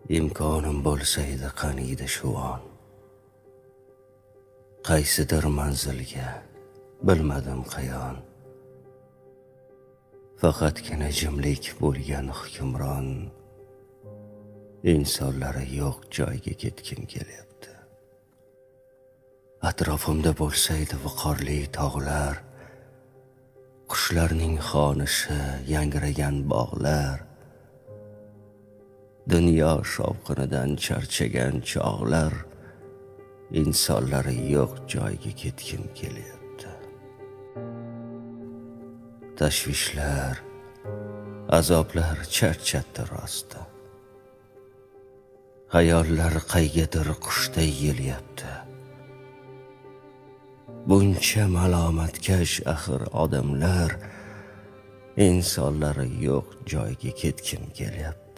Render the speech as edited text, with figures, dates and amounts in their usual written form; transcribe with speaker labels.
Speaker 1: imkonim bo'lsa edi qaniydi shu on. Qaysidir manzilga bilmadim qayon. Faqatgina jimlik bo'lgan hukmron. Insonlari yo'q joyga ketgim kelyapti. Atrofimda bo'lsaydi viqorli tog'lar, qushlarning xonishi, yangragan bog'lar, dunyo shovqinidan charchagan chog'lar, insonlari yo'q joyga ketgim kelyapti. Tashvishlar, azoblar charchatdi rosti. Xayollar qaygadir qushday yelyapti. Buncha malomatkash axir odamlar, insonlari yo'q joyga ketgim kelyapti.